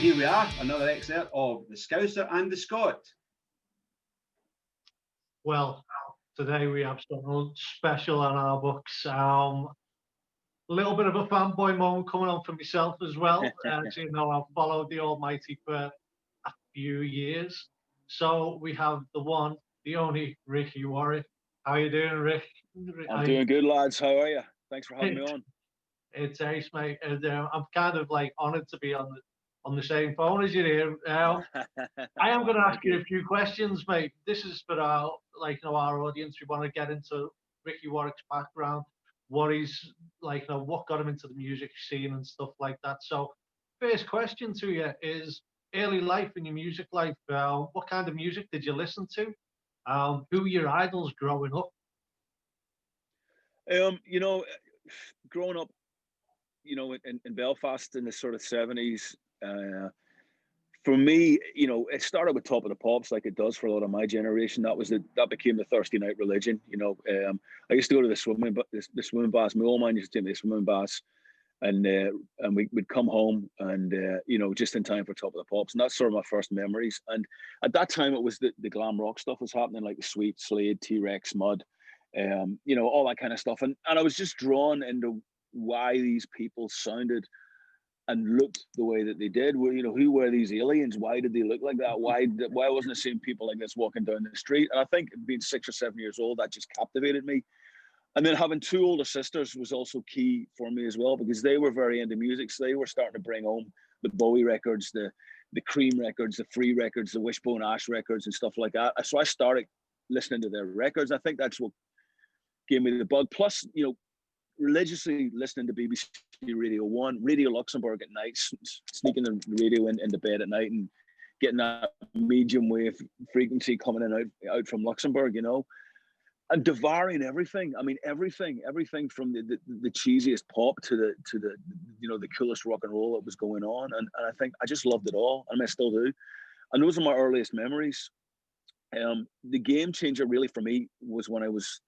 here we are, another excerpt of the Scouser and the Scot. Well, today we have something special on our books. A little bit of a fanboy moment coming on for myself as well. As you know, I've followed the Almighty for a few years. So we have the one, the only Ricky Warwick. How you doing, Rick? I'm doing good, lads. How are you? Thanks for having me on. It's ace, mate. And, I'm kind of like honoured to be on the same phone as you here. I am going to ask you a few questions, mate. This is for our our audience. We want to get into Ricky Warwick's background, what he's like, what got him into the music scene and stuff like that. So, first question to you is early life in your music life. What kind of music did you listen to? Who were your idols growing up? Growing up, in Belfast in the sort of 70s, for me, it started with Top of the Pops, like it does for a lot of my generation. That became the Thursday night religion. I used to go to the swimming baths. My old man used to take me to swimming baths, and we'd come home and just in time for Top of the Pops, and that's sort of my first memories. And at that time, it was the glam rock stuff was happening, like the Sweet, Slade, T-Rex, Mud, all that kind of stuff. And I was just drawn into why these people sounded and looked the way that they did. Who were these aliens? Why did they look like that? Why wasn't it seeing people like this walking down the street? And I think being 6 or 7 years old, that just captivated me. And then having two older sisters was also key for me as well, because they were very into music. So they were starting to bring home the Bowie records, the Cream records, the Free records, the Wishbone Ash records and stuff like that. So I started listening to their records. I think that's what gave me the bug. Plus, religiously listening to BBC Radio 1, Radio Luxembourg at night, sneaking the radio into bed at night and getting that medium wave frequency coming in out from Luxembourg, and devouring everything. I mean, everything from the cheesiest pop to the coolest rock and roll that was going on. And I think I just loved it all. I mean, I still do. And those are my earliest memories. The game changer really for me was when I was,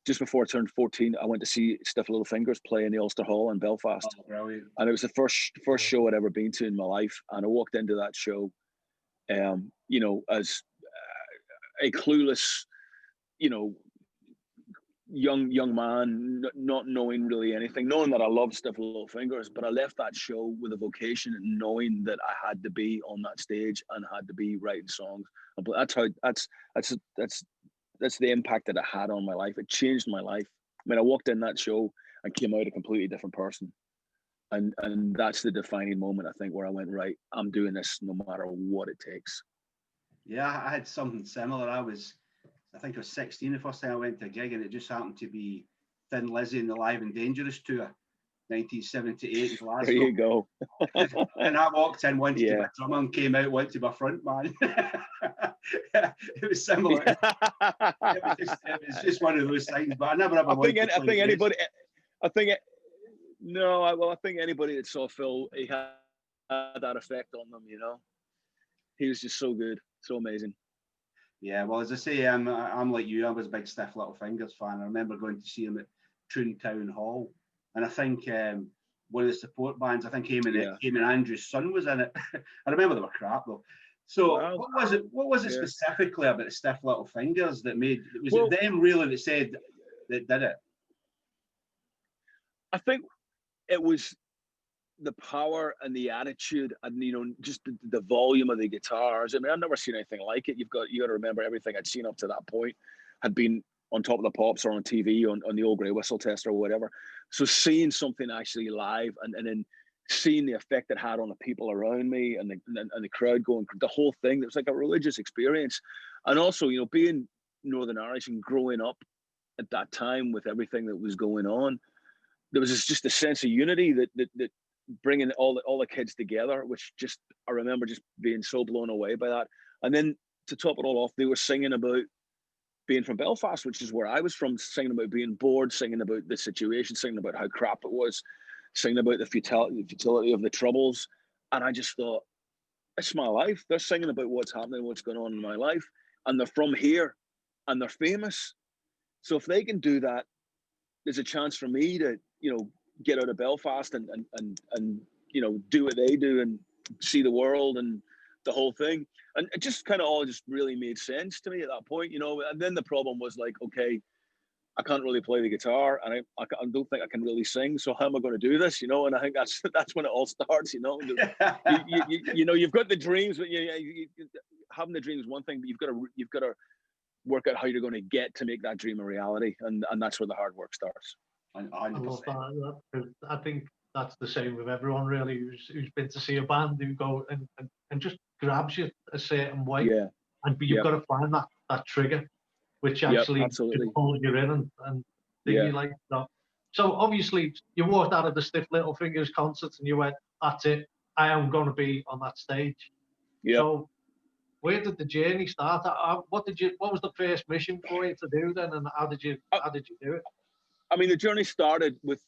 just before I turned 14, I went to see Stiff Littlefingers play in the Ulster Hall in Belfast. Oh, brilliant. And it was the first show I'd ever been to in my life. And I walked into that show, as a clueless, young man, not knowing really anything, knowing that I loved Stiff Littlefingers, but I left that show with a vocation and knowing that I had to be on that stage and had to be writing songs. And that's the impact that it had on my life. It changed my life. I mean, I walked in that show and came out a completely different person. And that's the defining moment, I think, where I went, right, I'm doing this no matter what it takes. Yeah, I had something similar. I think I was 16 the first time I went to a gig, and it just happened to be Thin Lizzy and the Live and Dangerous tour, 1978 in Glasgow. There you go. And I walked in, went to my drummer, and came out, went to my front man. It was similar. It was just one of those things, but I never ever. I think anybody that saw Phil, he had that effect on them. He was just so good, so amazing. Yeah, well, as I say, I'm like you. I was a big Stiff Littlefingers fan. I remember going to see him at Toontown Hall, and I think one of the support bands, I think Eamon and Andrew's son was in it. I remember they were crap though. So wow. What was it specifically about the Stiff Littlefingers that made? It them really that said that did it? I think it was the power and the attitude, and just the volume of the guitars. I mean, I've never seen anything like it. You got to remember everything I'd seen up to that point had been on Top of the Pops or on TV on the old Grey Whistle test or whatever. So seeing something actually live and then seeing the effect it had on the people around me and the crowd going, the whole thing, it was like a religious experience. And also, being Northern Irish and growing up at that time with everything that was going on, there was just a sense of unity that bringing all the kids together, which just, I remember just being so blown away by that. And then to top it all off, they were singing about being from Belfast, which is where I was from, singing about being bored, singing about the situation, singing about how crap it was, singing about the futility of the Troubles. And I just thought, it's my life. They're singing about what's happening, what's going on in my life. And they're from here and they're famous. So if they can do that, there's a chance for me to, get out of Belfast and do what they do and see the world and the whole thing. And it just kind of all just really made sense to me at that point, you know. And then the problem was like, okay, I can't really play the guitar, and I don't think I can really sing. So how am I going to do this, you know? And I think that's when it all starts, you know. You know, you've got the dreams, but having the dream is one thing, but you've got to work out how you're going to get to make that dream a reality, and that's where the hard work starts. I love that. I think that's the same with everyone really who's been to see a band who go and just grabs you a certain way. Yeah. But you've got to find that trigger which actually pulls you in and you like that. So obviously you walked out of the Stiff Littlefingers concerts and you went, that's it, I am going to be on that stage. Yeah. So where did the journey start? What was the first mission for you to do then, and how did you do it? I mean, the journey started with,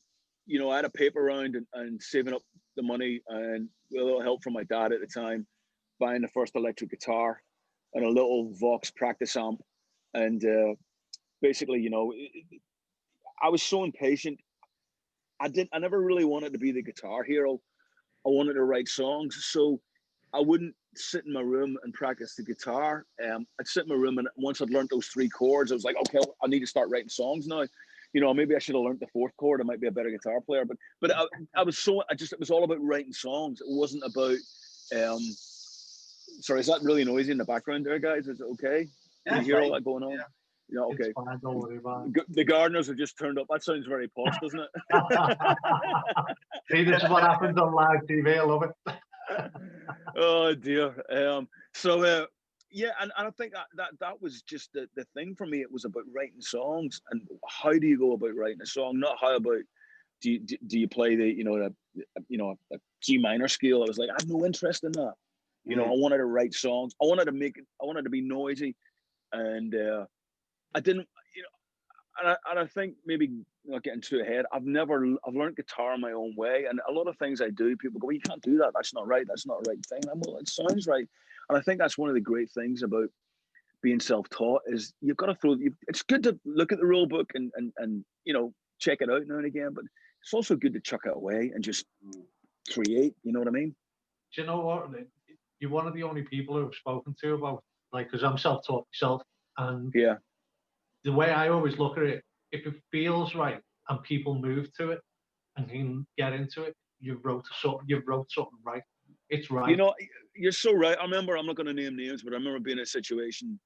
you know, I had a paper round and saving up the money, and with a little help from my dad at the time, buying the first electric guitar and a little Vox practice amp. And basically, you know, I was so impatient. I never really wanted to be the guitar hero. I wanted to write songs. So I wouldn't sit in my room and practice the guitar. I'd sit in my room, and once I'd learned those 3 chords, I was like, okay, I need to start writing songs now. You know, maybe I should have learned the 4th chord. I might be a better guitar player. But I was so, it was all about writing songs. It wasn't about, sorry, is that really noisy in the background there, guys? Is it okay? Can you hear all that going on? Yeah, okay. Fine, don't worry about it. The gardeners have just turned up. That sounds very posh, doesn't it? See, this is what happens on live TV. I love it. Oh dear. Yeah, and I think that was just the thing for me. It was about writing songs, and how do you go about writing a song? Not how about do you play a G minor scale. I was like, I have no interest in that. You know, I wanted to write songs. I wanted to be noisy, and I didn't. You know, and I think maybe not getting too ahead. I've learned guitar in my own way, and a lot of things I do, people go, well, you can't do that. That's not right. That's not the right thing. Well, it sounds right. And I think that's one of the great things about being self-taught is you've got to it's good to look at the rule book and you know, check it out now and again, but it's also good to chuck it away and just create, you know what I mean? Do you know what? You're one of the only people who I've spoken to about, like, because I'm self-taught myself, and the way I always look at it, if it feels right and people move to it and can get into it, you wrote something right. It's right. You know, you're so right. I remember, I'm not going to name names, but I remember being in a situation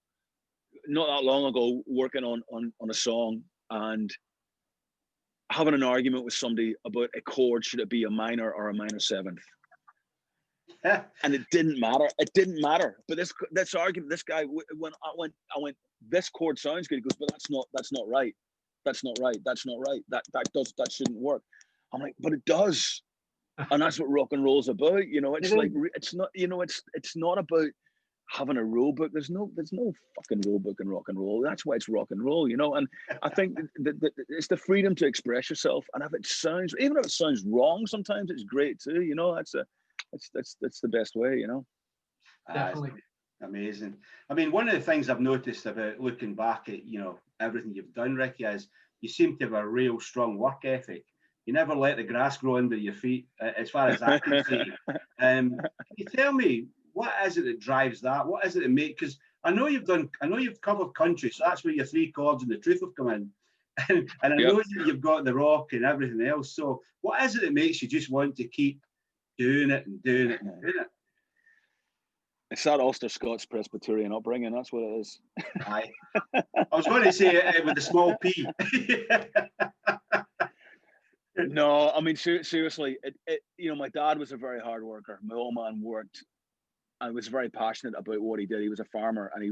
not that long ago, working on a song and having an argument with somebody about a chord, should it be a minor or a minor 7th? And it didn't matter. It didn't matter. But this argument, this guy, when I went, this chord sounds good. He goes, but that's not right. That's not right. That's not right. That shouldn't work. I'm like, but it does. And that's what rock and roll's about. You know, it's like, it's not, you know, it's not about having a rule book. There's no fucking rule book in rock and roll. That's why it's rock and roll, you know. And I think that it's the freedom to express yourself. And if it sounds, even if it sounds wrong, sometimes it's great too. You know, that's the best way, you know. Definitely. Amazing. I mean, one of the things I've noticed about looking back at, you know, everything you've done, Ricky, is you seem to have a real strong work ethic. You never let the grass grow under your feet, as far as I can see. Can you tell me, what is it that drives that? What is it that makes? Because I know you've covered country, so that's where your 3 chords and the truth have come in. And I know that you've got the rock and everything else. So what is it that makes you just want to keep doing it and doing it and doing it? It's that Ulster Scots Presbyterian upbringing. That's what it is. Aye. I was going to say it with a small p. No, I mean, seriously, you know, my dad was a very hard worker. My old man worked and was very passionate about what he did. He was a farmer, and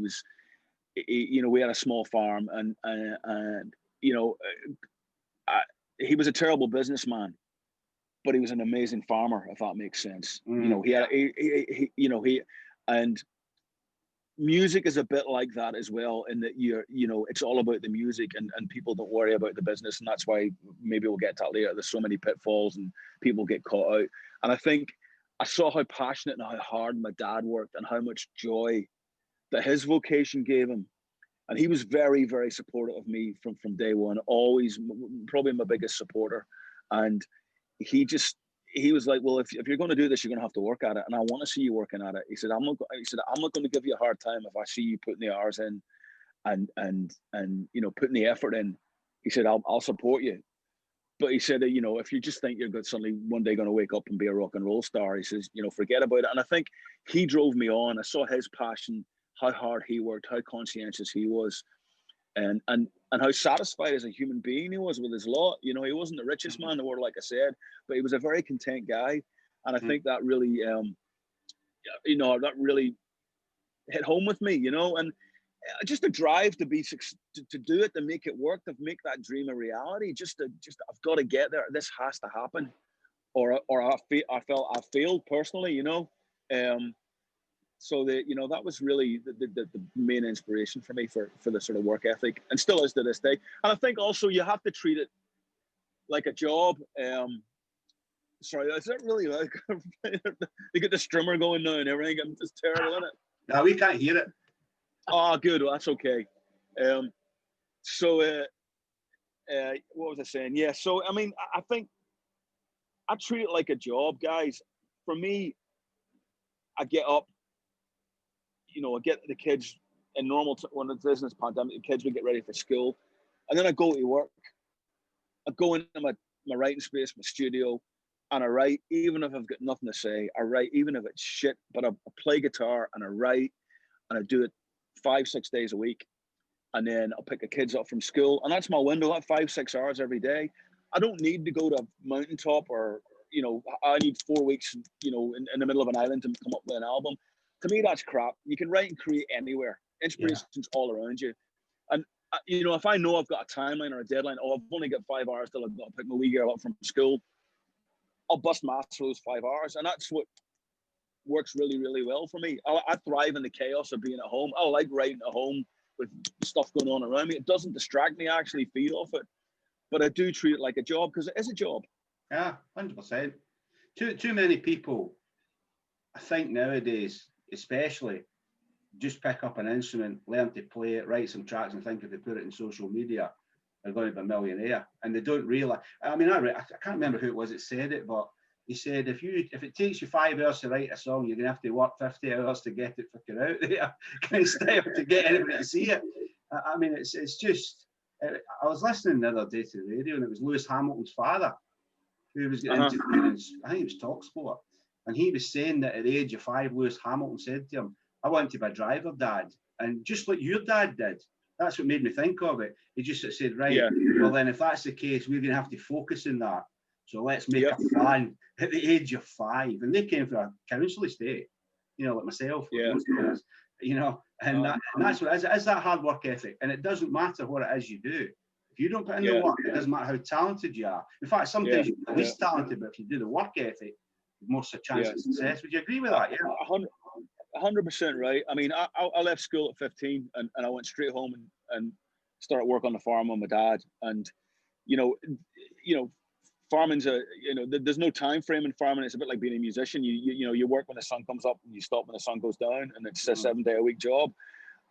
you know, we had a small farm, and you know, he was a terrible businessman, but he was an amazing farmer, if that makes sense. You know, and music is a bit like that as well, in that you know, it's all about the music, and people don't worry about the business, and that's why maybe we'll get to that later. There's so many pitfalls and people get caught out. And I think I saw how passionate and how hard my dad worked and how much joy that his vocation gave him. And he was very, very supportive of me from day one, always, probably my biggest supporter. And he he was like, well, if you're going to do this, you're going to have to work at it, and I want to see you working at it. He said, I'm not going to give you a hard time if I see you putting the hours in, and you know, putting the effort in. He said, I'll support you. But he said that, you know, if you just think you're suddenly one day going to wake up and be a rock and roll star, he says, you know, forget about it. And I think he drove me on. I saw his passion, how hard he worked, how conscientious he was, and how satisfied as a human being he was with his lot. You know, he wasn't the richest man in the world, like I said, but he was a very content guy. And I think that really, you know, that really hit home with me, you know, and just a drive to be to do it, to make it work, to make that dream a reality. Just I've got to get there. This has to happen, or I felt I failed personally, you know. So that, you know, that was really the main inspiration for me for the sort of work ethic, and still is to this day. And I think also you have to treat it like a job. Sorry, is that really like you get the strimmer going now and everything? I'm just terrible in it. No, we can't hear it. Oh, good. Well, that's okay. So what was I saying? Yeah. So, I mean, I think I treat it like a job, guys. For me, I get up, you know, I get the kids in normal, when it isn't this pandemic, the kids would get ready for school. And then I go to work. I go into my writing space, my studio, and I write, even if I've got nothing to say. I write, even if it's shit, but I play guitar and I write, and I do it 5-6 days a week. And then I'll pick the kids up from school, and that's my window, that 5-6 hours every day. I don't need to go to a mountaintop, or, you know, I need 4 weeks, you know, in the middle of an island to come up with an album. To me, that's crap. You can write and create anywhere. Inspiration's all around you. And, you know, if I know I've got a timeline or a deadline, oh, I've only got 5 hours till I've got to pick my wee girl up from school, I'll bust my ass for those 5 hours. And that's what works really, really well for me. I thrive in the chaos of being at home. I like writing at home with stuff going on around me. It doesn't distract me. I actually feed off it. But I do treat it like a job, because it is a job. Yeah, 100%. Too many people, I think nowadays, especially, just pick up an instrument, learn to play it, write some tracks, and think if they put it in social media, they're going to be a millionaire. And they don't realize. I mean, I can't remember who it was that said it, but he said, if it takes you 5 hours to write a song, you're gonna have to work 50 hours to get it fucking out there, kind of style, to get anybody to see it. I mean, it's just. I was listening the other day to the radio, and it was Lewis Hamilton's father who was getting interviewed. I think it was TalkSport, and he was saying that at the age of 5, Lewis Hamilton said to him, "I want to be a driver, Dad," and just like your dad did. That's what made me think of it. He just said, right, well then, if that's the case, we're gonna have to focus on that. So let's make a plan at the age of 5. And they came from a council estate, you know, like myself, you know, and that's what it is. It is that hard work ethic. And it doesn't matter what it is you do. If you don't put in the work, it doesn't matter how talented you are. In fact, sometimes you're the least talented, but if you do the work ethic, more chance of success. Would you agree with that? Yeah. 100% right. I mean, I left school at 15, and I went straight home and started work on the farm with my dad. And, you know, farming's there's no time frame in farming. It's a bit like being a musician. You work when the sun comes up and you stop when the sun goes down, and it's a 7-day-a-week job.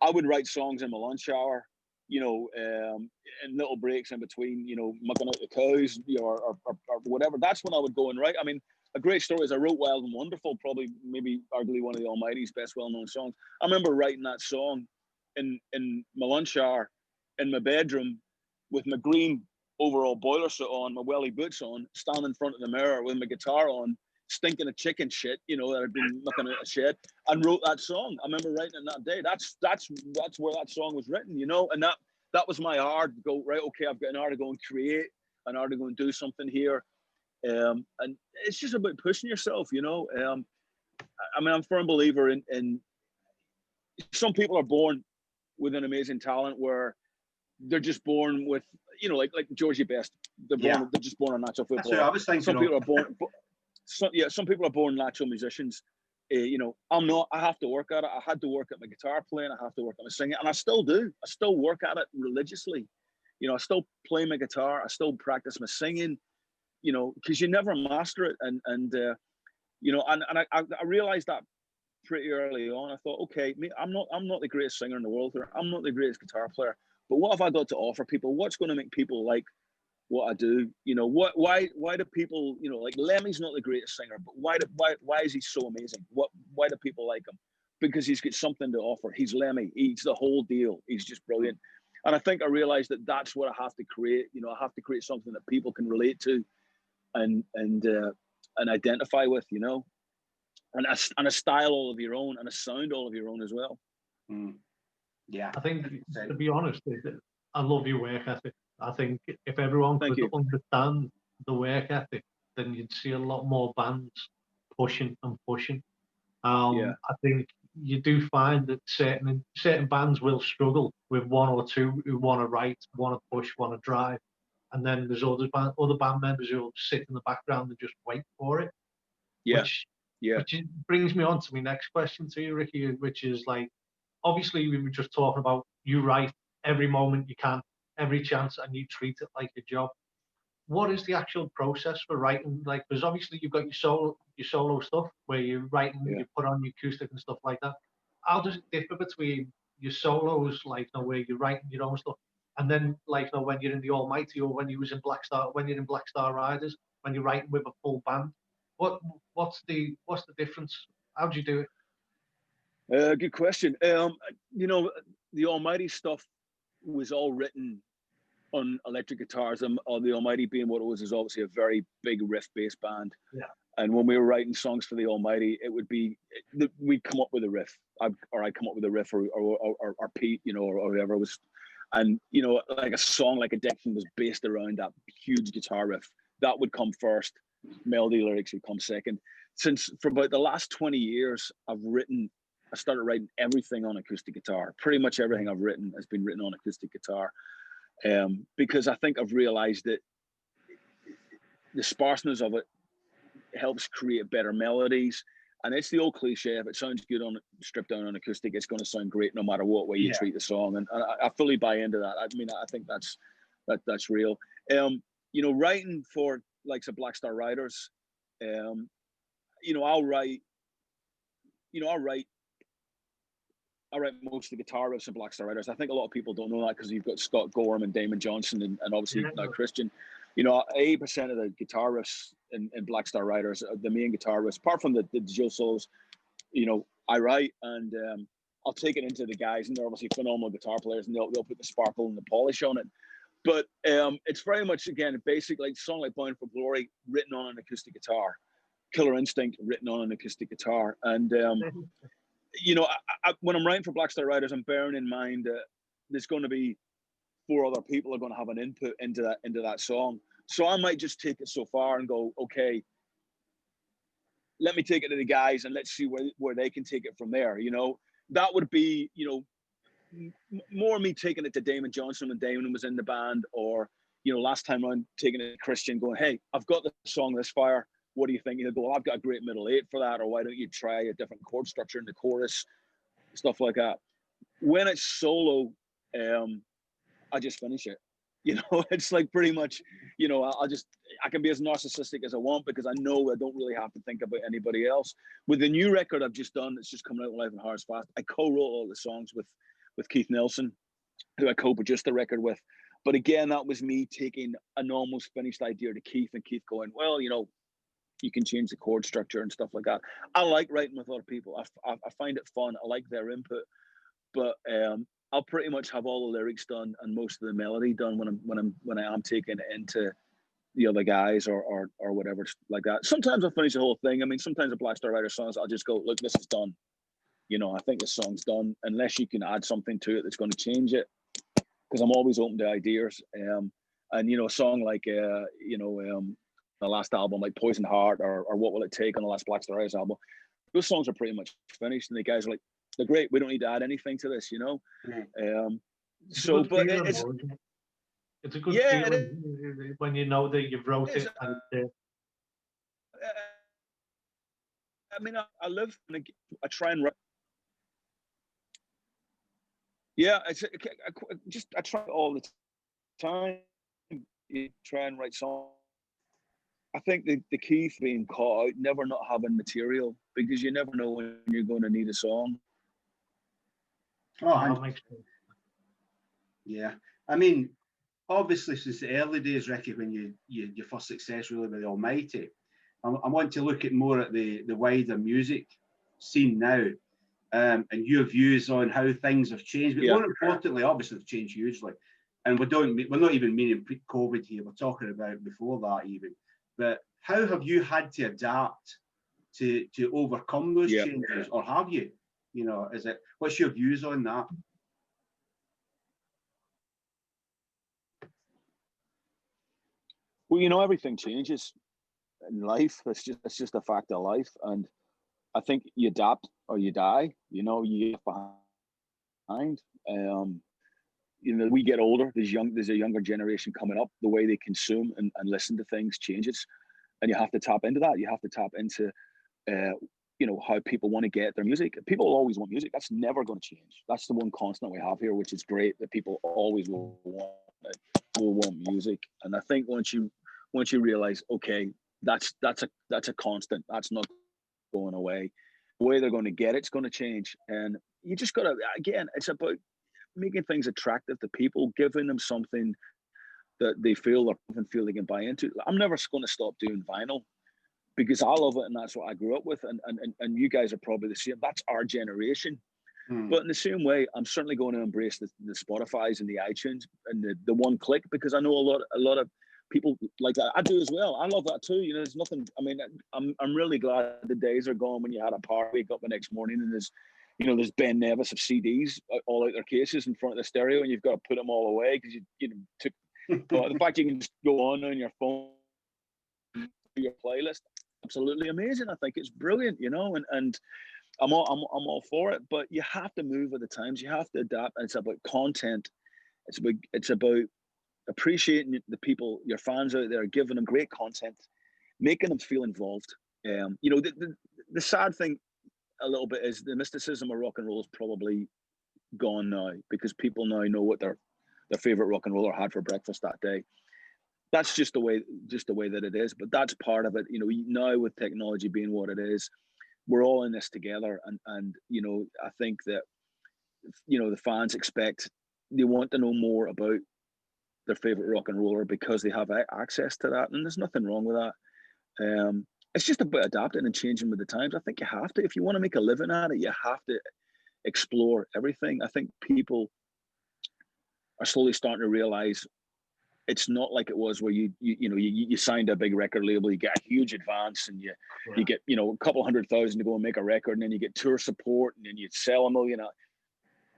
I would write songs in my lunch hour, you know, and little breaks in between, you know, mucking out the cows, you know, or whatever. That's when I would go and write. I mean, a great story is I wrote Wild and Wonderful, probably maybe arguably one of the Almighty's best well-known songs. I remember writing that song in my lunch hour in my bedroom with my green overall boiler suit on, my welly boots on, standing in front of the mirror with my guitar on, stinking of chicken shit, you know, that I'd been looking at a shed, and wrote that song. I remember writing it that day. That's where that song was written, you know, and that was my hour to go, right, okay, I've got an hour to go and create, an hour to go and do something here. And it's just about pushing yourself, you know. I mean, I'm a firm believer in some people are born with an amazing talent where they're just born with, you know, like Georgie Best. They're just born a natural footballer. That's what I was thinking. Some people are born. Some people are born natural musicians. You know, I'm not. I have to work at it. I had to work at my guitar playing. I have to work at my singing, and I still do. I still work at it religiously. You know, I still play my guitar. I still practice my singing. You know, because you never master it, and you know, and I realized that pretty early on. I thought, okay, I'm not the greatest singer in the world, or I'm not the greatest guitar player, but what have I got to offer people? What's going to make people like what I do. You know, why do people, you know, like Lemmy's not the greatest singer, but why is he so amazing? Why do people like him? Because he's got something to offer. He's Lemmy. He's the whole deal. He's just brilliant. And I think I realized that that's what I have to create. You know, I have to create something that people can relate to and identify with, you know, and a style all of your own and a sound all of your own as well. Yeah. I think, to be honest, I love your work ethic. I think if everyone could understand the work ethic, then you'd see a lot more bands pushing and pushing. I think you do find that certain bands will struggle with one or two who want to write, want to push, want to drive, and then there's other band members who will sit in the background and just wait for it. Which brings me on to my next question to you, Ricky, which is like, obviously we were just talking about you write every moment you can, every chance, and you treat it like a job. What is the actual process for writing? Like, because obviously you've got your solo stuff where you're writing, you put on your acoustic and stuff like that. How does it differ between your solos, like, you know, where you're writing your own stuff, and then, like, you know, when you're in the Almighty, or when you was in Black Star, when you're in Black Star Riders, when you're writing with a full band? What's the difference? How do you do it? Good question. You know, the Almighty stuff was all written on electric guitars, and the Almighty being what it was is obviously a very big riff-based band. Yeah. And when we were writing songs for the Almighty, it would be we'd come up with a riff, I'd come up with a riff, or Pete, you know, or whoever was, and you know, like a song like Addiction was based around that huge guitar riff. That would come first. Melody lyrics would come second. Since for about the last 20 years, I started writing everything on acoustic guitar. Pretty much everything I've written has been written on acoustic guitar. Because I think I've realized that the sparseness of it helps create better melodies. And it's the old cliche, if it sounds good on stripped down on acoustic, it's going to sound great no matter what way you treat the song. And I fully buy into that. I mean, I think that's real. You know, writing for like the Black Star Riders, you know, I'll write most of the guitar riffs in Black Star Riders. I think a lot of people don't know that because you've got Scott Gorham and Damon Johnson and obviously now Christian. You know, 80% of the guitar riffs in Black Star Riders, the main guitar riffs, apart from the dual solos, you know, I write, and I'll take it into the guys, and they're obviously phenomenal guitar players, and they'll put the sparkle and the polish on it. But it's very much, again, basic, like song like Bound for Glory, written on an acoustic guitar. Killer Instinct, written on an acoustic guitar. And you know, when I'm writing for Black Star Riders, I'm bearing in mind that there's going to be 4 other people are going to have an input into that song. So I might just take it so far and go, okay, let me take it to the guys and let's see where they can take it from there. You know, that would be, you know, more me taking it to Damon Johnson when Damon was in the band, or, you know, last time around taking it to Christian, going, hey, I've got the song This Fire. What do you think? He'll go, well, I've got a great middle 8 for that, or why don't you try a different chord structure in the chorus, stuff like that. When it's solo, I just finish it. You know, it's like pretty much, you know, I can be as narcissistic as I want because I know I don't really have to think about anybody else. With the new record I've just done, it's just coming out live and hard as fast. I co-wrote all the songs with Keith Nelson, who I co-produced the record with. But again, that was me taking an almost finished idea to Keith, and Keith going, well, you know, you can change the chord structure and stuff like that. I like writing with other people. I find it fun. I like their input, but I'll pretty much have all the lyrics done and most of the melody done when I am taking it into the other guys or whatever like that. Sometimes I'll finish the whole thing. I mean, sometimes the Black Star Rider songs, I'll just go, look, this is done. You know, I think this song's done, unless you can add something to it that's going to change it, because I'm always open to ideas. And you know, a song like the last album, like Poison Heart or What Will It Take on the last Black Star Riders album, those songs are pretty much finished, and the guys are like, they're great, we don't need to add anything to this, you know. So but it's a good feeling when you know that you've wrote it. I mean, I live, I try and write. Yeah, I try all the time. You try and write songs. I think the key for being caught out, never not having material, because you never know when you're going to need a song. Oh, yeah. I mean, obviously since the early days, Ricky, when your first success really with the Almighty, I want to look at more at the wider music scene now, and your views on how things have changed. But more importantly, obviously, they've changed hugely. And we're not even meaning pre-COVID here. We're talking about before that even. But how have you had to adapt to overcome those changes, or have you? You know, what's your views on that? Well, you know, everything changes in life. It's just a fact of life, and I think you adapt or you die. You know, you get behind. You know, we get older. There's a younger generation coming up. The way they consume and listen to things changes, and you have to tap into that. You have to tap into, you know, how people want to get their music. People will always want music. That's never going to change. That's the one constant we have here, which is great. That people always will want music. And I think once you realize, okay, that's a constant. That's not going away. The way they're going to get it's going to change, and you just got to, again, it's about making things attractive to people, giving them something that they feel they can buy into. I'm never going to stop doing vinyl because I love it, and that's what I grew up with, and you guys are probably the same. That's our generation. But in the same way, I'm certainly going to embrace the Spotify's and the iTunes and the one click, because I know a lot of people like that. I do as well. I love that too. You know, there's nothing. I mean, I'm really glad the days are gone when you had a power, wake up the next morning and there's Ben Nevis of CDs all out their cases in front of the stereo, and you've got to put them all away because you took. The fact you can just go on your phone, your playlist, absolutely amazing. I think it's brilliant, you know, and I'm all for it. But you have to move with the times. You have to adapt. And it's about content. It's about appreciating the people, your fans out there, giving them great content, making them feel involved. You know, the sad thing a little bit is the mysticism of rock and roll is probably gone now, because people now know what their favorite rock and roller had for breakfast that day. That's just the way that it is. But that's part of it. You know, now with technology being what it is, we're all in this together. And you know, I think that, you know, the fans they want to know more about their favorite rock and roller because they have access to that, and there's nothing wrong with that. It's just about adapting and changing with the times. I think you have to, if you want to make a living at it, you have to explore everything. I think people are slowly starting to realize it's not like it was where you signed a big record label, you get a huge advance, and you get, you know, a couple 100,000 to go and make a record, and then you get tour support, and then you sell $1 million.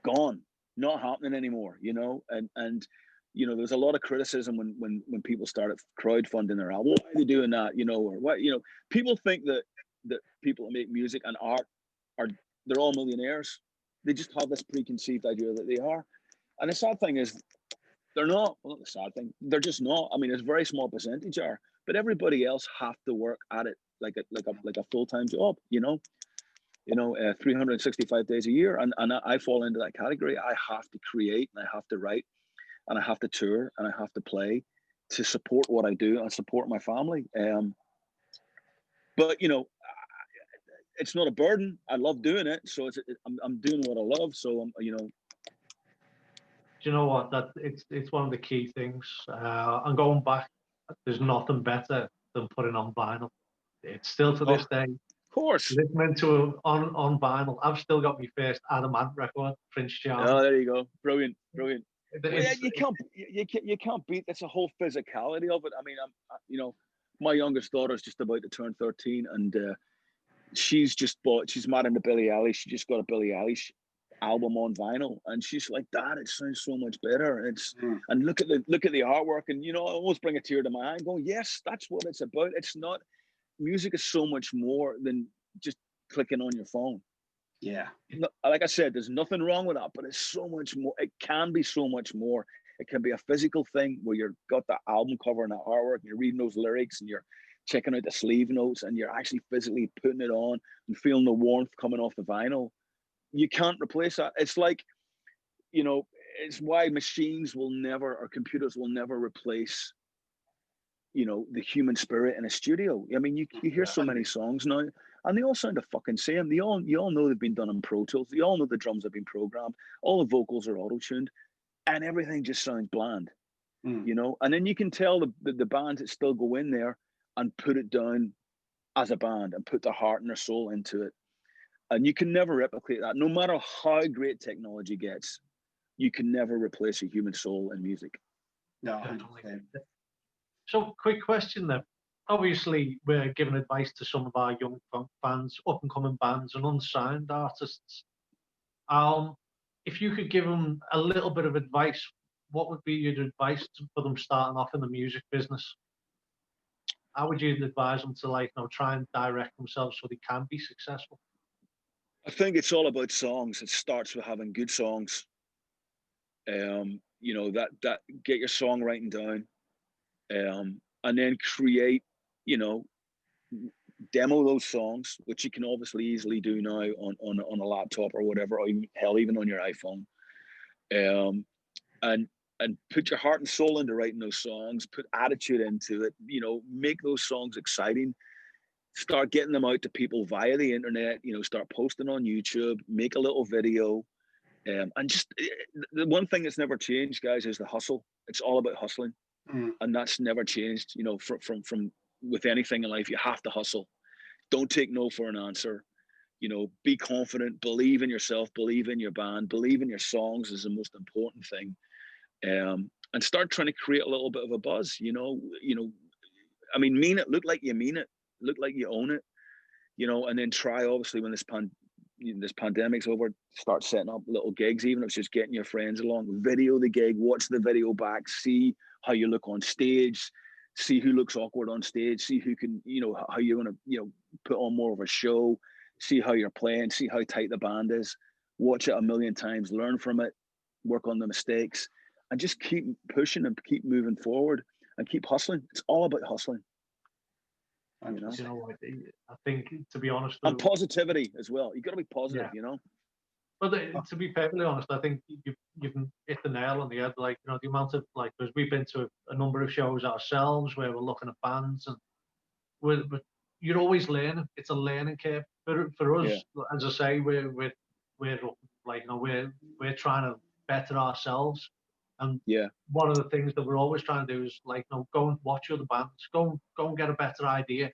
Gone, not happening anymore, you know. And you know, there's a lot of criticism when people started crowdfunding their album. Why are they doing that? You know, or what? You know, people think that people that make music and art they're all millionaires. They just have this preconceived idea that they are. And the sad thing is, they're not. Well, not the sad thing. They're just not. I mean, it's a very small percentage are, but everybody else have to work at it like a full-time job. You know, 365 days a year, and I fall into that category. I have to create, and I have to write, and I have to tour, and I have to play to support what I do and support my family. But you know, it's not a burden. I love doing it, so I'm doing what I love. So you know. Do you know what? It's one of the key things. And going back, there's nothing better than putting on vinyl. It's still to this day. Of course. Listening to on vinyl. I've still got my first Adam Ant record, Prince Charming. Oh, there you go. Brilliant. Yeah, you can't beat. That's a whole physicality of it. I mean, you know, my youngest daughter's just about to turn 13, and she's mad into Billie Eilish. She just got a Billie Eilish album on vinyl, and she's like, Dad, it sounds so much better. And look at the artwork, and you know, I almost bring a tear to my eye going, yes, that's what it's about. It's not, music is so much more than just clicking on your phone. Yeah, like I said, there's nothing wrong with that, but it's so much more. It can be so much more. It can be a physical thing where you've got that album cover and that artwork, and you're reading those lyrics, and you're checking out the sleeve notes, and you're actually physically putting it on and feeling the warmth coming off the vinyl. You can't replace that. It's like, you know, it's why machines will never, or computers will never replace, you know, the human spirit in a studio. I mean, you hear so many songs now, and they all sound the fucking same. You all know they've been done in Pro Tools. You all know the drums have been programmed. All the vocals are auto-tuned, and everything just sounds bland. you know, and then you can tell the bands that still go in there and put it down as a band and put their heart and their soul into it. And you can never replicate that. No matter how great technology gets, you can never replace a human soul in music. No, definitely. So, quick question then. Obviously, we're giving advice to some of our young fans, up-and-coming bands, and unsigned artists. If you could give them a little bit of advice, what would be your advice for them starting off in the music business? How would you advise them to, like, you know, try and direct themselves so they can be successful? I think it's all about songs. It starts with having good songs. You know, that get your songwriting down, and then create, you know, demo those songs, which you can obviously easily do now on a laptop or whatever, or even, hell, even on your iPhone. And put your heart and soul into writing those songs, put attitude into it, you know, make those songs exciting, start getting them out to people via the internet, you know, start posting on YouTube, make a little video. And just the one thing that's never changed, guys, is the hustle. It's all about hustling. And that's never changed, you know, from with anything in life. You have to hustle. Don't take no for an answer. You know, be confident, believe in yourself, believe in your band, believe in your songs is the most important thing. And start trying to create a little bit of a buzz, you know, I mean, mean it, look like you mean it, look like you own it, you know, and then try, obviously, when this pandemic's over, start setting up little gigs, even if it's just getting your friends along, video the gig, watch the video back, see how you look on stage, see who looks awkward on stage, see who can, you know, how you're going to, you know, put on more of a show, see how you're playing, see how tight the band is, watch it a million times, learn from it, work on the mistakes, and just keep pushing and keep moving forward and keep hustling. It's all about hustling. You know, I think, to be honest, and positivity as well. You got to be positive, you know. But to be perfectly honest, I think you've hit the nail on the head. Like, you know, the amount of, like, because we've been to a number of shows ourselves where we're looking at bands, and you're always learning. It's a learning curve for us. As I say, we're like, you know, we're trying to better ourselves. And one of the things that we're always trying to do is, like, you know, go and watch other bands, go and get a better idea.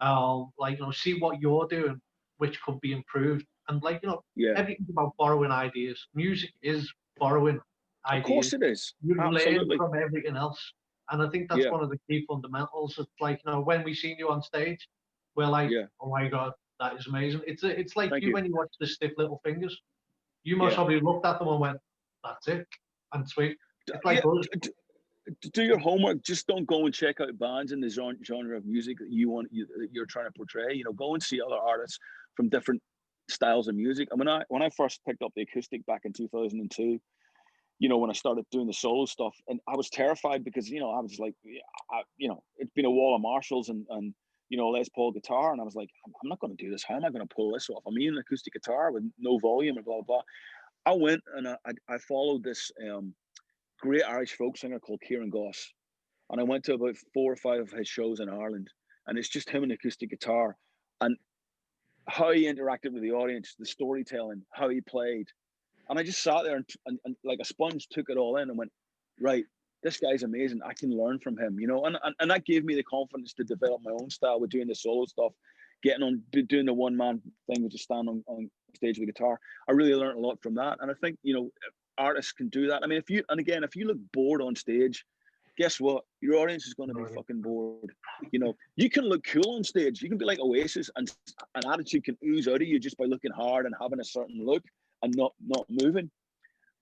Like, you know, see what you're doing, which could be improved. And, like, you know, everything's about borrowing ideas. Music is borrowing ideas. Of course it is. You learn from everything else. And I think that's one of the key fundamentals. It's like, you know, when we seen you on stage, we're like, oh my God, that is amazing. It's like when you watch the Stiff Littlefingers, you must probably looked at them and went, that's it. And sweet. It's like us. Do your homework. Just don't go and check out bands in the genre of music that you're trying to portray. You know, go and see other artists from different styles of music. And when I first picked up the acoustic back in 2002, you know, when I started doing the solo stuff, and I was terrified because, you know, I was like, you know, it's been a wall of Marshalls and you know, Les Paul guitar, and I was like, I'm not going to do this. How am I going to pull this off? I'm using an acoustic guitar with no volume and blah blah blah. I went and I followed this great Irish folk singer called Kieran Goss, and I went to about 4 or 5 of his shows in Ireland, and it's just him and acoustic guitar, and how he interacted with the audience, the storytelling, how he played, and I just sat there and like a sponge took it all in and went, right, this guy's amazing. I can learn from him, you know, and that gave me the confidence to develop my own style with doing the solo stuff, doing the one-man thing, which is stand on stage with the guitar. I really learned a lot from that, and I think, you know, artists can do that. I mean, if you look bored on stage, guess what? Your audience is going to be fucking bored. You know, you can look cool on stage. You can be like Oasis, and an attitude can ooze out of you just by looking hard and having a certain look and not moving.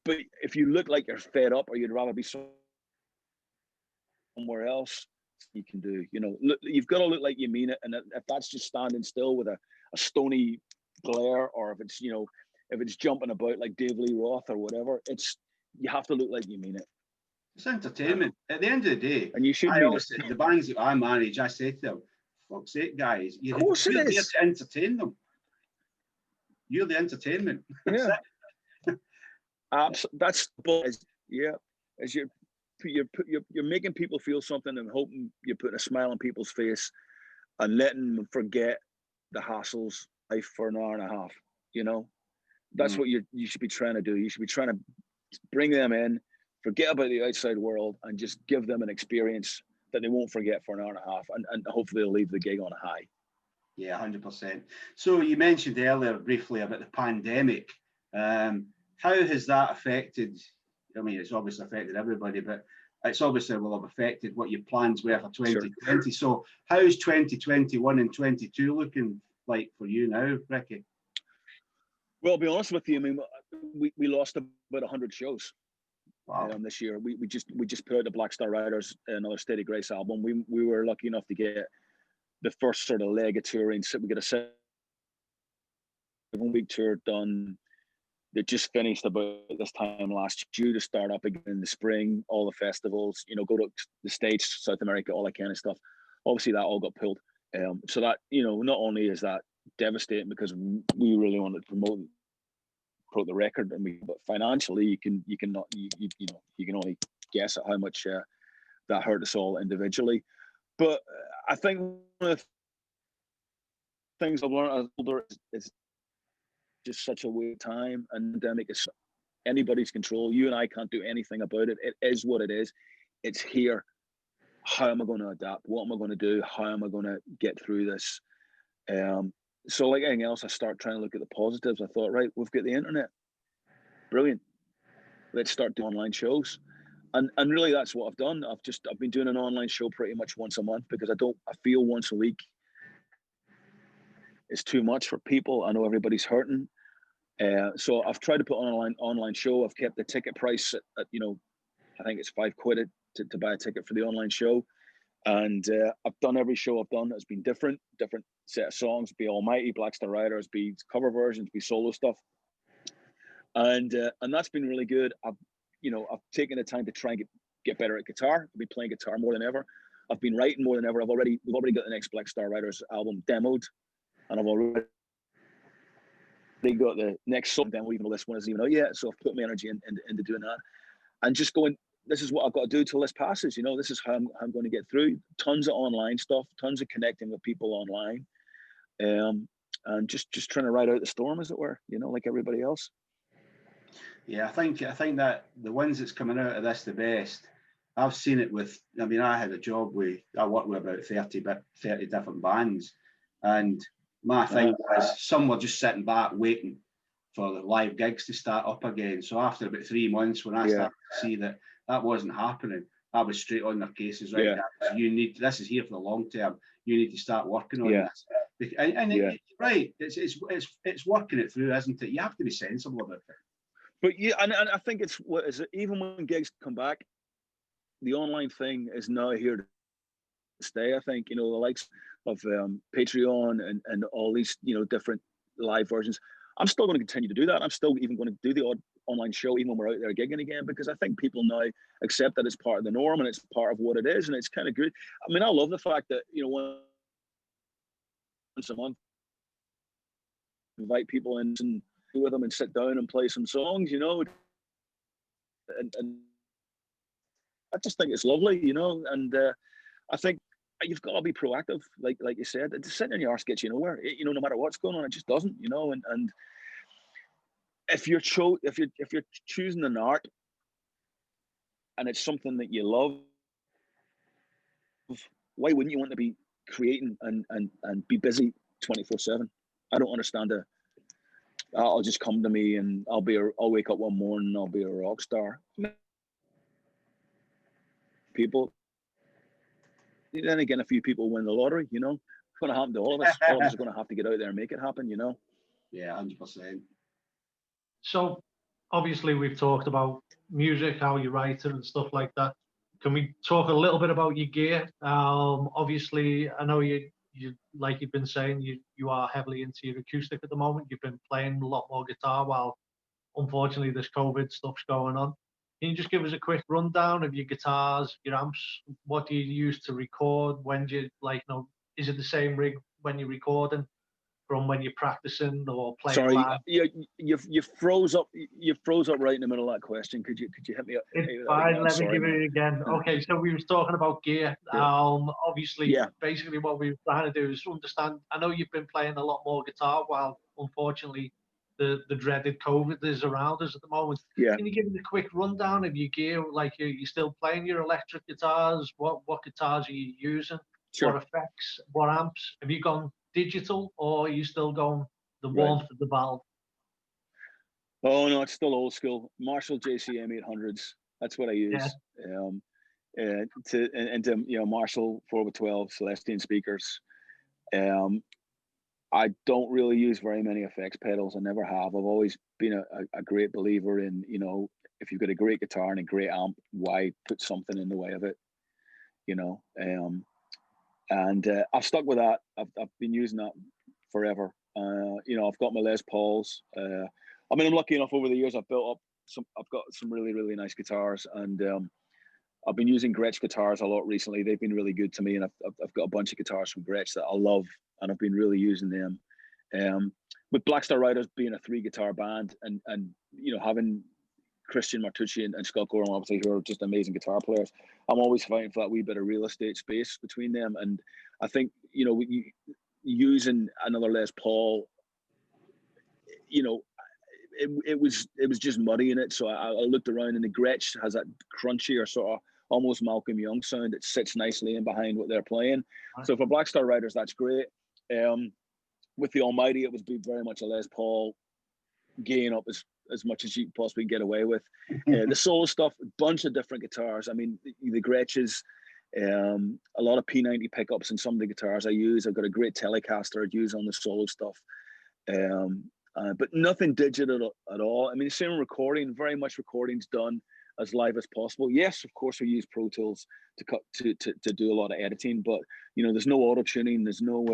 But if you look like you're fed up or you'd rather be somewhere else, you can do. You know, look, you've got to look like you mean it. And if that's just standing still with a stony glare, or if it's, you know, if it's jumping about like Dave Lee Roth or whatever, you have to look like you mean it. It's entertainment. At the end of the day, and you should the bands that I manage, I say to them, fuck's sake, guys, you're there to entertain them. You're the entertainment. Yeah. That's as you're making people feel something and hoping you're putting a smile on people's face and letting them forget the hassles life for an hour and a half. You know, that's what you should be trying to do. You should be trying to bring them in, forget about the outside world, and just give them an experience that they won't forget for an hour and a half, and hopefully they'll leave the gig on a high. Yeah, 100%. So you mentioned earlier briefly about the pandemic. How has that affected? I mean, it's obviously affected everybody, but it's obviously will have affected what your plans were for 2020. Sure. So how's 2021 and 22 looking like for you now, Ricky? Well, I'll be honest with you. I mean, we lost about 100 shows. Wow. This year. We just put out the Black Star Riders, another State of Grace album. We were lucky enough to get the first sort of leg of touring. So we got a 7-week tour done. They just finished about this time last year, due to start up again in the spring. All the festivals, you know, go to the States, South America, all that kind of stuff. Obviously, that all got pulled. So that, you know, not only is that devastating because we really wanted to promote the record, but financially you can only guess at how much that hurt us all individually. But I think one of the things I've learned as older is just such a weird time, and pandemic is anybody's control. You and I can't do anything about it. It is what it is. It's here. How am I going to adapt? What am I going to do? How am I going to get through this? So like anything else, I start trying to look at the positives. I thought, right, we've got the internet. Brilliant. Let's start doing online shows. And really that's what I've done. I've been doing an online show pretty much once a month because I feel once a week is too much for people. I know everybody's hurting. So I've tried to put on an online show. I've kept the ticket price at you know, I think it's £5 to buy a ticket for the online show. And I've done every show I've done that's been different set of songs, be Almighty, Black Star Riders, be cover versions, be solo stuff. And that's been really good. I've taken the time to try and get better at guitar. I've been playing guitar more than ever. I've been writing more than ever. We've already got the next Black Star Riders album demoed, and I've already got the next song demo, even though this one isn't even out yet. So I've put my energy into doing that, and just going, this is what I've got to do till this passes. You know, this is how I'm going to get through. Tons of online stuff, tons of connecting with people online, and just trying to ride out the storm, as it were. You know, like everybody else. Yeah, I think that the ones that's coming out of this the best. I've seen it with. I mean, I had a job I worked with about 30 different bands, and my thing was some were just sitting back waiting for the live gigs to start up again. So after about 3 months, when I started to see that wasn't happening, I was straight on their cases. Right, guys, this is here for the long term. You need to start working on this. And right, it's working it through, isn't it? You have to be sensible about it. But yeah, and I think it's what is it? Even when gigs come back, the online thing is now here to stay. I think, you know, the likes of Patreon and all these, you know, different live versions. I'm still going to continue to do that. I'm still even going to do the odd online show even when we're out there gigging again, because I think people now accept that it's part of the norm and it's part of what it is, and it's kind of good. I mean, I love the fact that, you know, once a month, invite people in and with them and sit down and play some songs, you know, and I just think it's lovely, you know, and I think you've got to be proactive, like you said. Sitting in your arse gets you nowhere, you know, no matter what's going on, it just doesn't, you know. And if you're choosing an art and it's something that you love, why wouldn't you want to be creating and be busy 24/7? I don't understand it. I'll just come to me and I'll wake up one morning and I'll be a rock star. People, then again, a few people win the lottery, you know. It's going to happen to all of us. All of us are going to have to get out there and make it happen, you know. Yeah, 100%. So obviously we've talked about music, how you write it and stuff like that. Can we talk a little bit about your gear? Obviously, I know you like you've been saying, you are heavily into your acoustic at the moment. You've been playing a lot more guitar while, unfortunately, this COVID stuff's going on. Can you just give us a quick rundown of your guitars, your amps? What do you use to record? When do you, is it the same rig when you're recording from when you're practicing or playing? Sorry, live? you froze up. You froze up right in the middle of that question. Could you hit me up? It's fine. Let me give it again. Okay, so we was talking about gear. Obviously, basically what we were trying to do is understand. I know you've been playing a lot more guitar while, unfortunately, the dreaded COVID is around us at the moment. Yeah. Can you give me a quick rundown of your gear? Like, are you still playing your electric guitars? What guitars are you using? Sure. What effects? What amps? Have you gone digital, or are you still going the Right. warmth of the valve? Oh no, it's still old school. Marshall JCM 800s. That's what I use. Yeah. To Marshall 4x12 Celestine speakers. I don't really use very many effects pedals. I never have. I've always been a great believer in, you know, if you've got a great guitar and a great amp, why put something in the way of it? You know, I've stuck with that. I've been using that forever. You know, I've got my Les Pauls. I mean, I'm lucky enough over the years I've built up I've got some really, really nice guitars, and I've been using Gretsch guitars a lot recently. They've been really good to me, and I've got a bunch of guitars from Gretsch that I love, and I've been really using them. With Black Star Riders being a 3-guitar band, and you know, having Christian Martucci and Scott Gorham, obviously, who are just amazing guitar players, I'm always fighting for that wee bit of real estate space between them. And I think, you know, using another Les Paul, you know, it was just muddy in it. So I looked around, and the Gretsch has that crunchy or sort of almost Malcolm Young sound that sits nicely in behind what they're playing. Right. So for Black Star Riders, that's great. With the Almighty, it was very much a Les Paul gain up as much as you possibly get away with. The solo stuff, a bunch of different guitars. I mean, the Gretches, a lot of P90 pickups in some of the guitars I use. I've got a great Telecaster I'd use on the solo stuff. But nothing digital at all. I mean, same recording, very much recordings done as live as possible. Yes, of course, we use Pro Tools to do a lot of editing, but you know, there's no auto tuning. There's no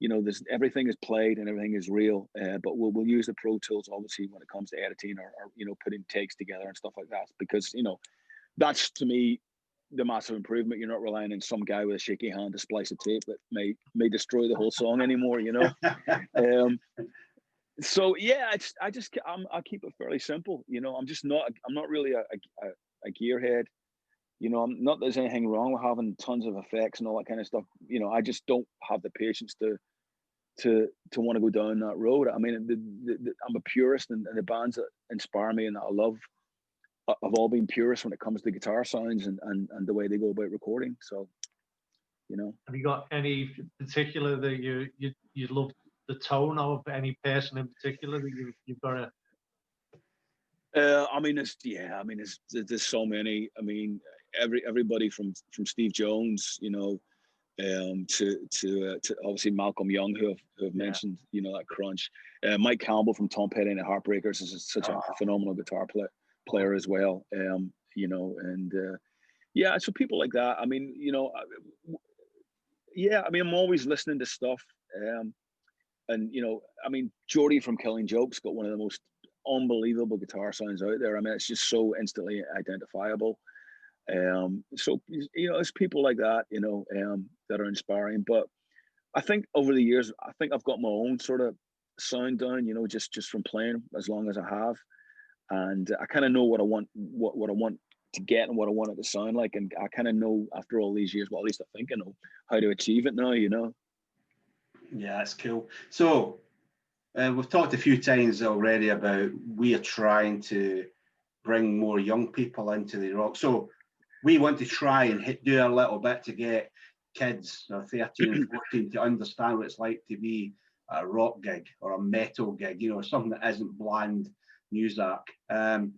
you know, everything is played and everything is real. But we'll use the Pro Tools obviously when it comes to editing or you know, putting takes together and stuff like that, because you know, that's to me the massive improvement. You're not relying on some guy with a shaky hand to splice a tape that may destroy the whole song anymore. You know. So yeah, I keep it fairly simple. You know, I'm not really a gearhead. You know, I'm not that there's anything wrong with having tons of effects and all that kind of stuff. You know, I just don't have the patience to want to go down that road. I mean, I'm a purist, and the bands that inspire me and that I love have all been purists when it comes to guitar sounds and the way they go about recording. So, you know. Have you got any particular that you love the tone of, any person in particular that you've got a? I mean, there's so many. I mean, everybody from Steve Jones, you know, to obviously Malcolm Young, who have mentioned, you know, that crunch. Mike Campbell from Tom Petty and the Heartbreakers is such a phenomenal guitar player as well. You know, and yeah, so people like that. I mean, you know, yeah, I mean, I'm always listening to stuff. And you know, I mean, Geordie from Killing Joke's got one of the most unbelievable guitar sounds out there. I mean, it's just so instantly identifiable. So you know, it's people like that, you know, that are inspiring. But I think over the years, I think I've got my own sort of sound down, you know, just from playing as long as I have, and I kind of know what I want, what I want to get and what I want it to sound like, and I kind of know after all these years, well, at least I think I know how to achieve it now, you know. Yeah, that's cool. So we've talked a few times already about we're trying to bring more young people into the rock. So we want to try and do a little bit to get kids, 13 and 14, to understand what it's like to be a rock gig or a metal gig, you know, something that isn't bland music. I'd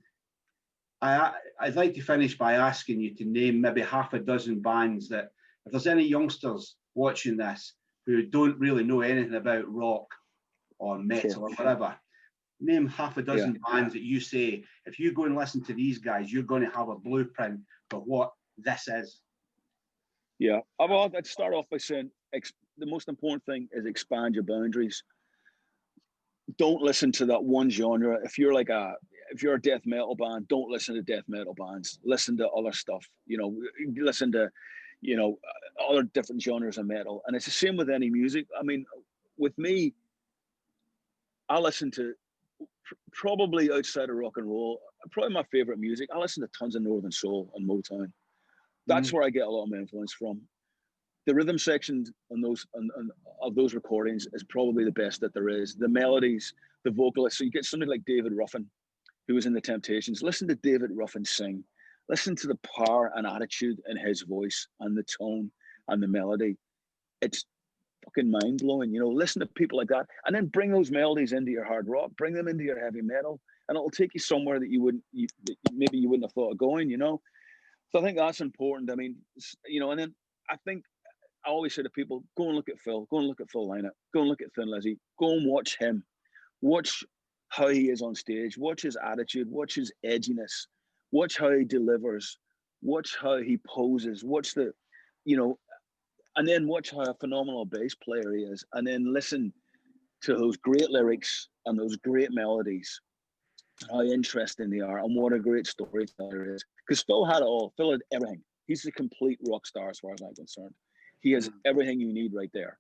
like to finish by asking you to name maybe half a dozen bands that, if there's any youngsters watching this who don't really know anything about rock or metal or whatever, name half a dozen bands that you say, if you go and listen to these guys, you're going to have a blueprint for what this is. Yeah, I'd start off by saying the most important thing is expand your boundaries. Don't listen to that one genre. If you're a death metal band, don't listen to death metal bands. Listen to other stuff. You know, listen to, you know, other different genres of metal. And it's the same with any music. I mean, with me, I listen to probably outside of rock and roll, probably my favorite music. I listen to tons of Northern Soul and Motown. That's where I get a lot of my influence from. The rhythm section on those of those recordings is probably the best that there is. The melodies the vocalist. So you get somebody like David Ruffin, who was in the Temptations. Listen to David Ruffin sing. Listen to the power and attitude in his voice and the tone and the melody. It's fucking mind-blowing, you know. Listen to people like that, and then bring those melodies into your hard rock, bring them into your heavy metal, and it'll take you somewhere that maybe you wouldn't have thought of going, you know. So I think that's important. I mean, you know, and then I think I always say to people, go and look at Phil, go and look at Phil Lynott, go and look at Thin Lizzy, go and watch him, watch how he is on stage, watch his attitude, watch his edginess, watch how he delivers, watch how he poses, watch the, you know, and then watch how a phenomenal bass player he is, and then listen to those great lyrics and those great melodies, how interesting they are, and what a great storyteller he is. Because Phil had it all. Phil had everything. He's a complete rock star as far as I'm concerned. He has everything you need right there.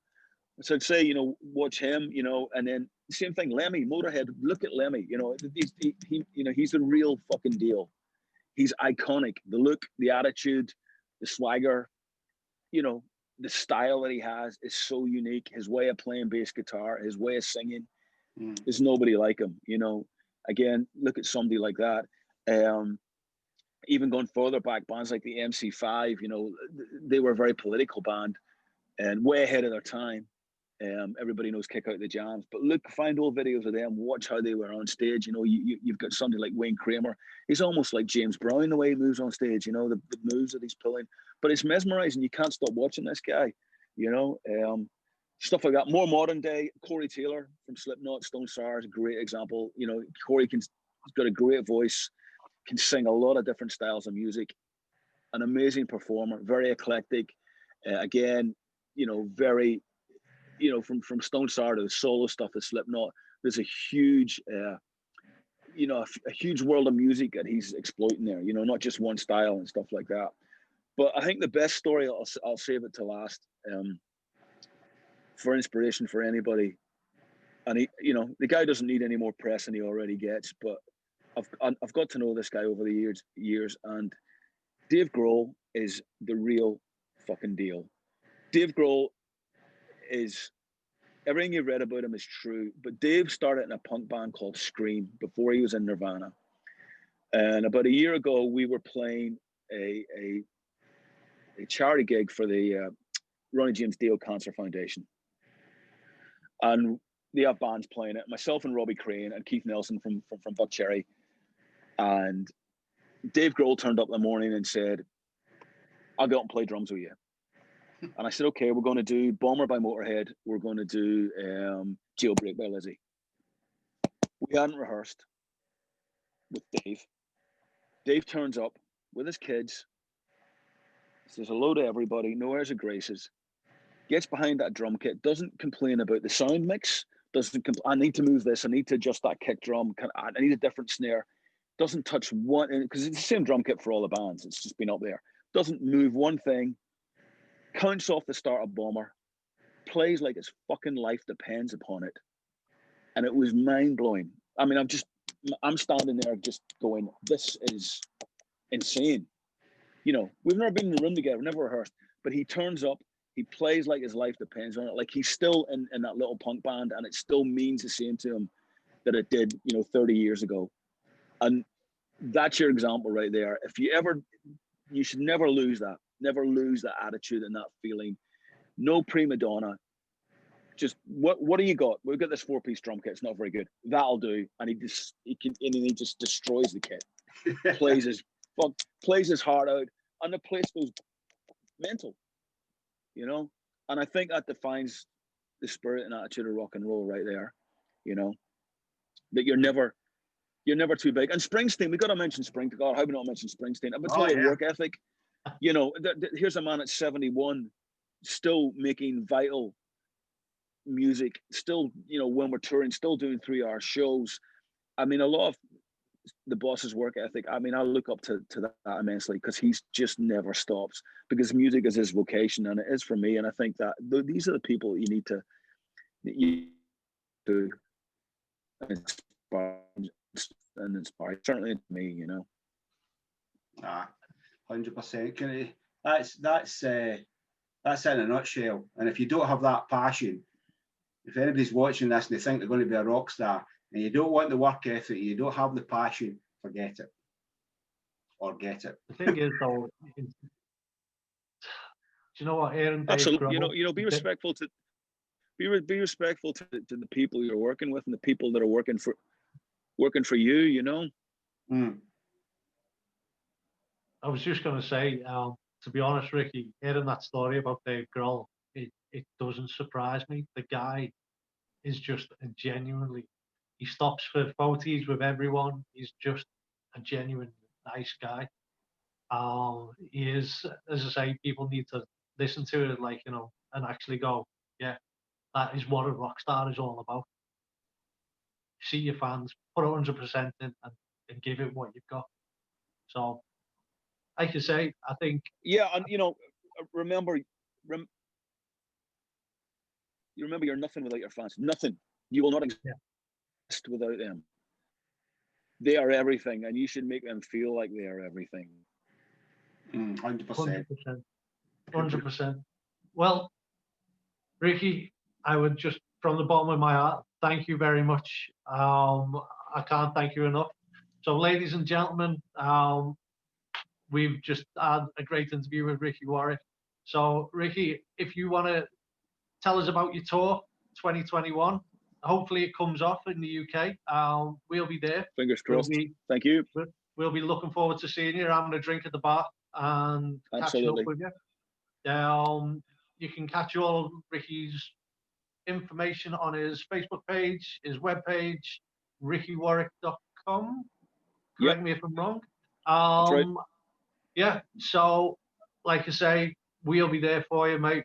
So I'd say, you know, watch him, you know, and then same thing, Lemmy, Motorhead. Look at Lemmy, you know, he's the real fucking deal. He's iconic. The look, the attitude, the swagger, you know, the style that he has is so unique. His way of playing bass guitar, his way of singing, there's nobody like him, you know. Again, look at somebody like that. Even going further back, bands like the MC5, you know, they were a very political band and way ahead of their time. Everybody knows Kick Out the Jams, but look, find old videos of them, watch how they were on stage. You know, you've got somebody like Wayne Kramer. He's almost like James Brown the way he moves on stage, you know, the moves that he's pulling. But it's mesmerizing. You can't stop watching this guy, you know. Stuff like that. More modern day, Corey Taylor from Slipknot, Stone Sour is a great example. You know, Corey he's got a great voice, can sing a lot of different styles of music, an amazing performer, very eclectic. Again, you know, very, you know, from Stone Sour to the solo stuff of Slipknot, there's a huge, you know, a huge world of music that he's exploiting there, you know, not just one style and stuff like that. But I think the best story, I'll save it to last, for inspiration for anybody. And he, you know, the guy doesn't need any more press than he already gets, but I've got to know this guy over the years, and Dave Grohl is the real fucking deal. Dave Grohl is, everything you've read about him is true, but Dave started in a punk band called Scream before he was in Nirvana. And about a year ago, we were playing a charity gig for the Ronnie James Dio Cancer Foundation. And they have bands playing it, myself and Robbie Crane and Keith Nelson from Buck Cherry. And Dave Grohl turned up in the morning and said, I'll go out and play drums with you. And I said, okay, we're going to do Bomber by Motorhead. We're going to do Jailbreak by Lizzy. We hadn't rehearsed with Dave. Dave turns up with his kids, says hello to everybody, no airs of graces, gets behind that drum kit, doesn't complain about the sound mix, I need to move this, I need to adjust that kick drum, I need a different snare, doesn't touch one, because it's the same drum kit for all the bands, it's just been up there, doesn't move one thing, counts off the start of Bomber, plays like his fucking life depends upon it. And it was mind-blowing. I mean, I'm standing there just going, this is insane. You know, we've never been in the room together, we've never rehearsed, but he turns up, he plays like his life depends on it. Like he's still in that little punk band, and it still means the same to him that it did, you know, 30 years ago. And that's your example right there. You should never lose that attitude and that feeling. No prima donna. Just what do you got? We've got this 4-piece drum kit. It's not very good. That'll do. And he just destroys the kit. plays his heart out, and the place goes mental. You know, and I think that defines the spirit and attitude of rock and roll right there. You know, that you're never too big. And Springsteen, we got to mention Springsteen. God, how do we not mention Springsteen? But tell you, work ethic. You know, here's a man at 71, still making vital music. Still, you know, when we're touring, still doing 3-hour shows. I mean, a lot of the boss's work ethic, I mean, I look up to that immensely, because he's just never stops, because music is his vocation, and it is for me. And I think that these are the people you need to inspire, certainly to me, you know. 100%. That's in a nutshell. And if you don't have that passion, if anybody's watching this and they think they're going to be a rock star, and you don't want the work ethic, you don't have the passion, forget it. Or get it. The thing is, though, do you know what, Aaron? Absolutely. Be respectful to be respectful to the people you're working with and the people that are working for you. I was just going to say, to be honest, Ricky, hearing that story about Dave Grohl, it doesn't surprise me. The guy is just he stops for photos with everyone. He's just a genuine nice guy. He is, as I say, people need to listen to it, and actually go, yeah, that is what a rock star is all about. See your fans, put 100% in, and give it what you've got. So, like you say, I think. Yeah, and remember, you're nothing without your fans. Nothing. You will not exist without them. They are everything, and you should make them feel like they are everything. 100%. 100%. Well, Ricky, I would just, from the bottom of my heart, thank you very much. I can't thank you enough. So, ladies and gentlemen, we've just had a great interview with Ricky Warwick. So, Ricky, if you want to tell us about your tour 2021, hopefully it comes off in the UK. We'll be there. Fingers crossed. Thank you. We'll be looking forward to seeing you, having a drink at the bar, and catching up with you. You can catch all Ricky's information on his Facebook page, his webpage, rickywarwick.com. Correct me if I'm wrong. That's right. Yeah, so like I say, we'll be there for you, mate.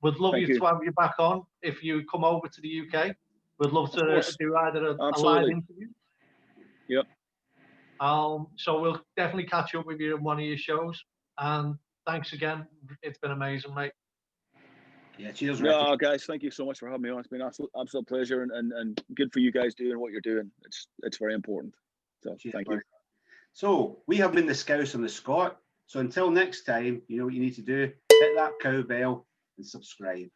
We'd love to have you back on if you come over to the UK. We'd love to do either a live interview. Yep. So we'll definitely catch up with you in one of your shows. And thanks again. It's been amazing, mate. Yeah, cheers, Ricky. No, guys, thank you so much for having me on. It's been an absolute pleasure, and good for you guys doing what you're doing. It's very important. So cheers, thank you. So we have been the Scouser and the Scot. So until next time, you know what you need to do. Hit that cowbell and subscribe.